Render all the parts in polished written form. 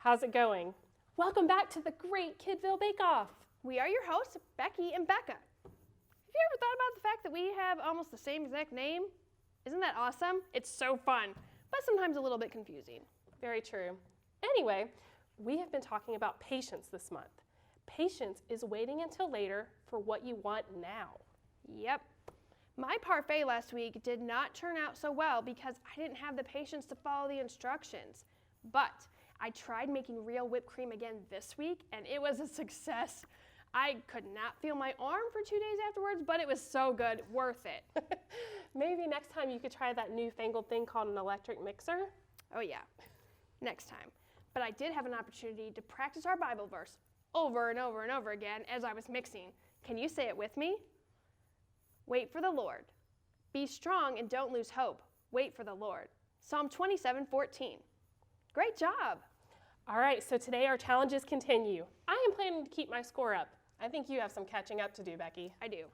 How's it going? Welcome back to the Great Kidville Bake Off. We are your hosts, Becky and Becca. Have you ever thought about the fact that we have almost the same exact name? Isn't that awesome? It's so fun, but sometimes a little bit confusing. Very true. Anyway, we have been talking about patience this month. Patience is waiting until later for what you want now. Yep. My parfait last week did not turn out so well because I didn't have the patience to follow the instructions. But I tried making real whipped cream again this week, and it was a success. I could not feel my arm for 2 days afterwards, but it was so good, worth it. Maybe next time you could try that newfangled thing called an electric mixer. Oh yeah, next time. But I did have an opportunity to practice our Bible verse over and over and over again as I was mixing. Can you say it with me? Wait for the Lord. Be strong and don't lose hope. Wait for the Lord. Psalm 27:14. Great job. All right, so today our challenges continue. I am planning to keep my score up. I think you have some catching up to do, Becky. I do.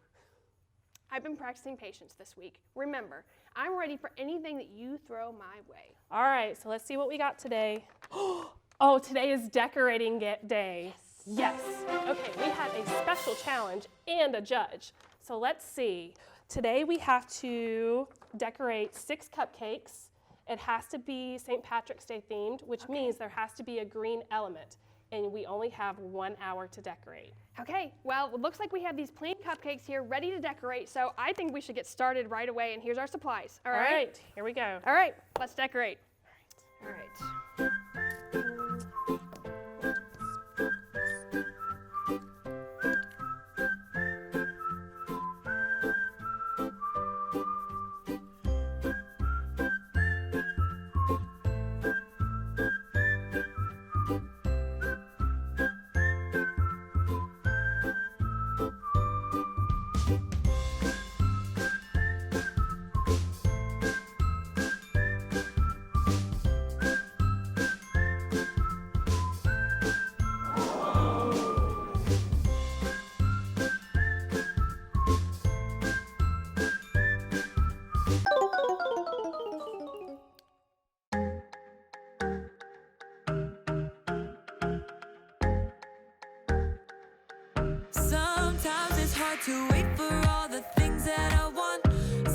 I've been practicing patience this week. Remember, I'm ready for anything that you throw my way. All right, so let's see what we got today. Oh, today is decorating day. Yes. Okay, we have a special challenge and a judge. So let's see. Today we have to decorate 6 cupcakes. It has to be St. Patrick's Day themed, which means there has to be a green element, and we only have 1 hour to decorate. Okay, well, it looks like we have these plain cupcakes here ready to decorate, so I think we should get started right away, and here's our supplies. All right, here we go. All right, let's decorate. All right. Sometimes it's hard to wait for all the things that I want.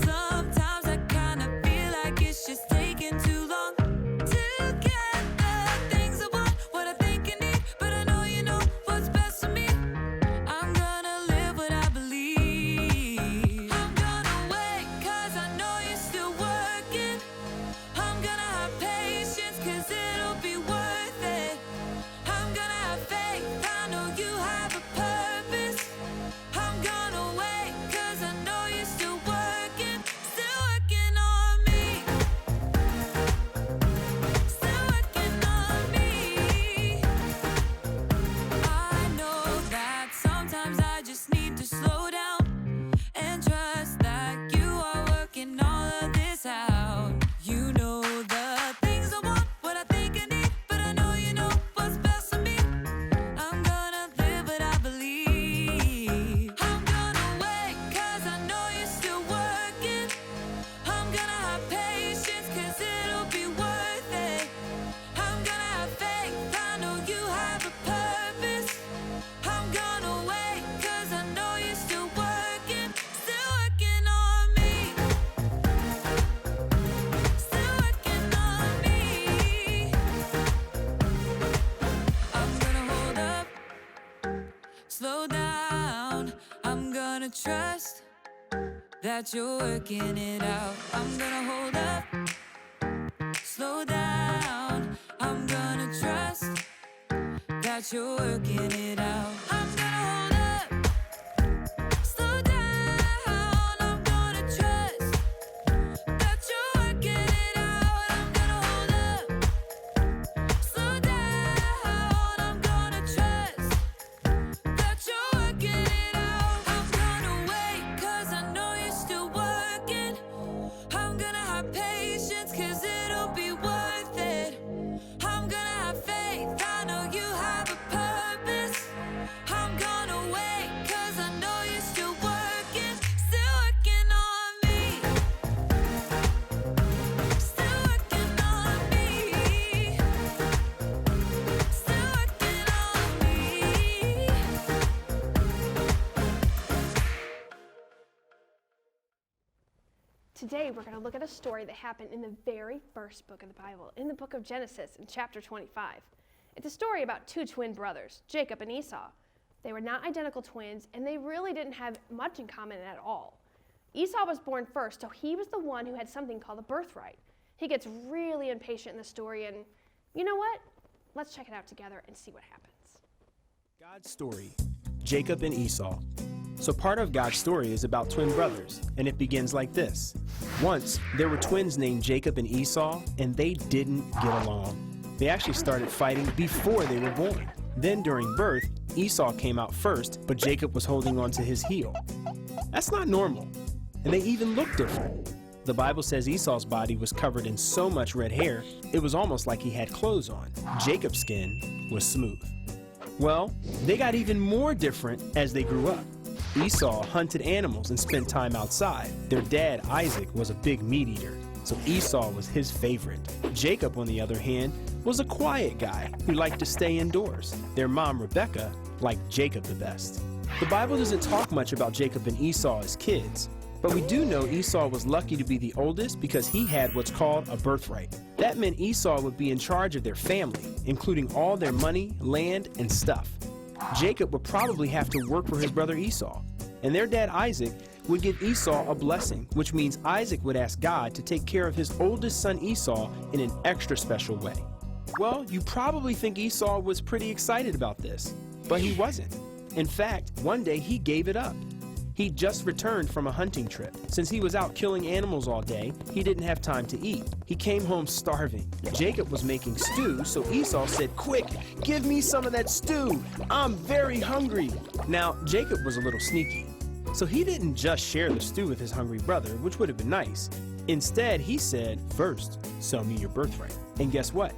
Sometimes I kind of feel like it's just taking too long to get the things I want, what I think I need, but I know you know what's best for me. I'm gonna live what I believe. I'm gonna wait 'cause I know you're still working. I'm gonna have patience 'cause it'll be worth it. I'm gonna have faith, I know you have a purpose. I'm gonna wait 'cause I know you're still working on me. Still working on me. I know that sometimes I just need to slow down and trust that you are working all of this out. You know the things I want, what I think I need, but I know you know what's best for me. I'm gonna live what I believe. I'm gonna wait 'cause I know you're still working. I'm gonna have patience 'cause it'll be worth it. I'm gonna have faith, I know you have a purpose. I'm gonna wait 'cause I know you're still working on me. Still working on me. I'm gonna hold up, slow down. I'm gonna trust that you're working it out. I'm gonna hold up, slow down. I'm gonna trust that you're working it out. I'm gonna hold up, slow down. I'm gonna trust that you're working it out. I'm gonna hold up, slow down. I'm gonna trust that you're working it out. I'm gonna wait 'cause I know you're still working. I'm gonna have patience 'cause it'll be worth it. I'm gonna have faith, I know you have a purpose. Today we're going to look at a story that happened in the very first book of the Bible, in the book of Genesis in chapter 25. It's a story about two twin brothers, Jacob and Esau. They were not identical twins, and they really didn't have much in common at all. Esau was born first, so he was the one who had something called a birthright. He gets really impatient in the story, and you know what? Let's check it out together and see what happens. God's story, Jacob and Esau. So part of God's story is about twin brothers, and it begins like this. Once, there were twins named Jacob and Esau, and they didn't get along. They actually started fighting before they were born. Then during birth, Esau came out first, but Jacob was holding on to his heel. That's not normal, and they even look different. The Bible says Esau's body was covered in so much red hair, it was almost like he had clothes on. Jacob's skin was smooth. Well, they got even more different as they grew up. Esau hunted animals and spent time outside. Their dad, Isaac, was a big meat eater, so Esau was his favorite. Jacob, on the other hand, was a quiet guy who liked to stay indoors. Their mom, Rebecca, liked Jacob the best. The Bible doesn't talk much about Jacob and Esau as kids, but we do know Esau was lucky to be the oldest because he had what's called a birthright. That meant Esau would be in charge of their family, including all their money, land, and stuff. Jacob would probably have to work for his brother Esau, and their dad Isaac would give Esau a blessing, which means Isaac would ask God to take care of his oldest son Esau in an extra special way. Well, you probably think Esau was pretty excited about this, but he wasn't. In fact, one day he gave it up. He'd just returned from a hunting trip. Since he was out killing animals all day, he didn't have time to eat. He came home starving. Jacob was making stew, so Esau said, "Quick, give me some of that stew. I'm very hungry." Now, Jacob was a little sneaky, so he didn't just share the stew with his hungry brother, which would have been nice. Instead, he said, "First, sell me your birthright." And guess what?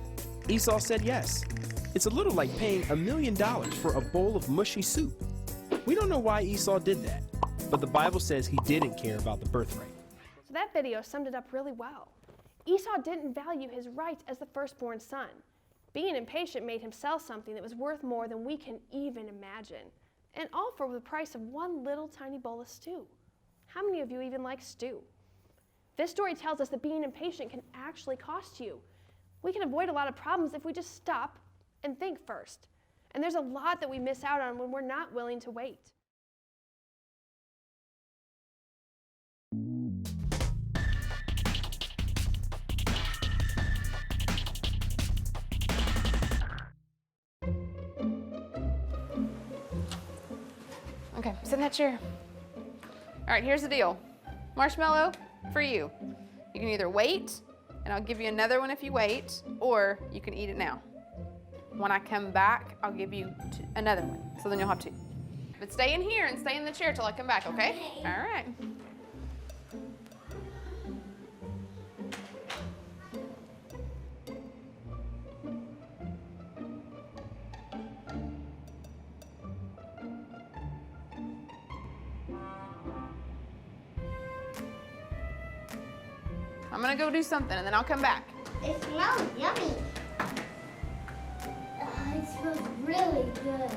Esau said yes. It's a little like paying $1 million for a bowl of mushy soup. We don't know why Esau did that, but the Bible says he didn't care about the birthright. So that video summed it up really well. Esau didn't value his rights as the firstborn son. Being impatient made him sell something that was worth more than we can even imagine. And all for the price of one little tiny bowl of stew. How many of you even like stew? This story tells us that being impatient can actually cost you. We can avoid a lot of problems if we just stop and think first. And there's a lot that we miss out on when we're not willing to wait. Okay, sit in that chair. All right, here's the deal. Marshmallow for you. You can either wait, and I'll give you another one if you wait, or you can eat it now. When I come back, I'll give you another one, so then you'll have two. But stay in here and stay in the chair till I come back, okay? All right. I'm gonna go do something and then I'll come back. It smells yummy. It smells really good.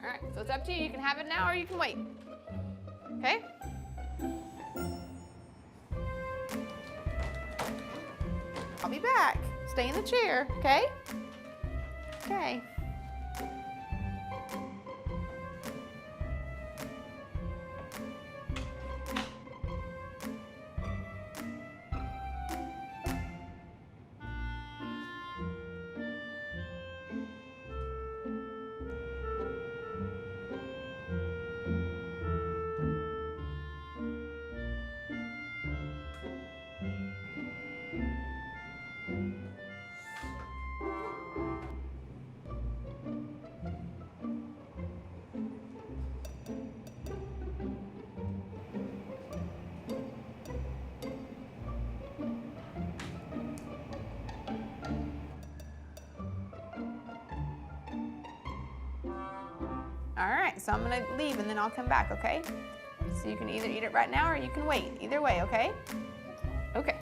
All right, so it's up to you. You can have it now or you can wait. Okay? I'll be back. Stay in the chair, okay? Okay. right, so I'm gonna leave and then I'll come back, okay? So you can either eat it right now or you can wait. Either way, okay? Okay.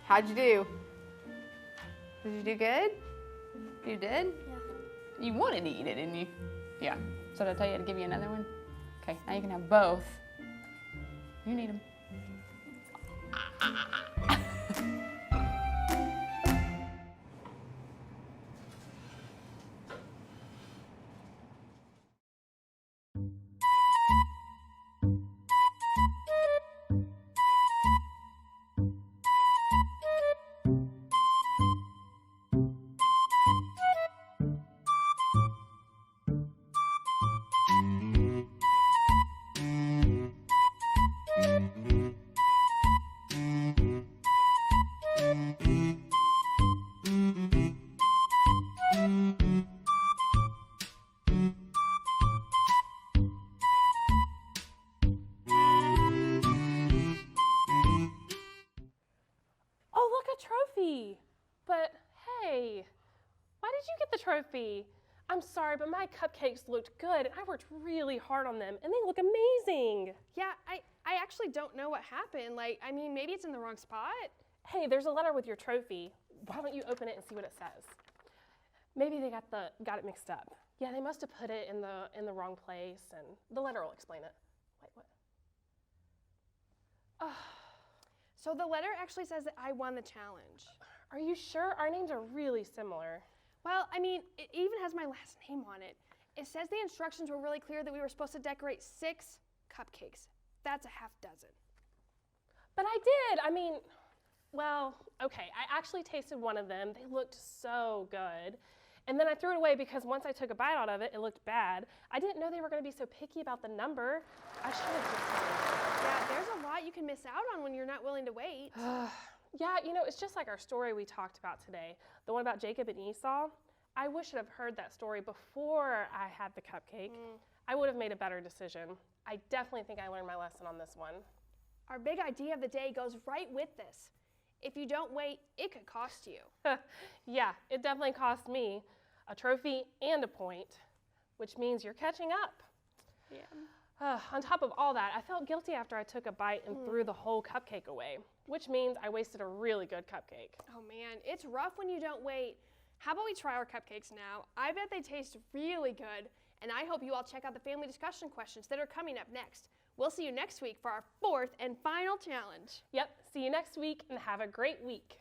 How'd you do? Did you do good? You did? Yeah. You wanted to eat it, didn't you? Yeah. So did I tell you to give you another one? Okay, now you can have both. You need them. Oh, look, a trophy. But hey, why did you get the trophy? I'm sorry, but my cupcakes looked good and I worked really hard on them and they look amazing. Yeah, I actually don't know what happened. Like, I mean, maybe it's in the wrong spot. Hey, there's a letter with your trophy. Why don't you open it and see what it says? Maybe they got it mixed up. Yeah, they must have put it in the wrong place, and the letter will explain it. Wait, what? So the letter actually says that I won the challenge. Are you sure? Our names are really similar. Well, I mean, it even has my last name on it. It says the instructions were really clear that we were supposed to decorate 6 cupcakes. That's a half dozen. But I did. I mean, well, okay, I actually tasted one of them. They looked so good. And then I threw it away because once I took a bite out of it, it looked bad. I didn't know they were going to be so picky about the number. I should have just... Yeah, there's a lot you can miss out on when you're not willing to wait. Yeah, you know, it's just like our story we talked about today, the one about Jacob and Esau. I wish I'd have heard that story before I had the cupcake. I would have made a better decision. I definitely think I learned my lesson on this one. Our big idea of the day goes right with this. If you don't wait, it could cost you. Yeah, it definitely cost me a trophy and a point, which means you're catching up. Yeah. On top of all that, I felt guilty after I took a bite and threw the whole cupcake away, which means I wasted a really good cupcake. Oh man, it's rough when you don't wait. How about we try our cupcakes now? I bet they taste really good, and I hope you all check out the family discussion questions that are coming up next. We'll see you next week for our 4th and final challenge. Yep, see you next week and have a great week.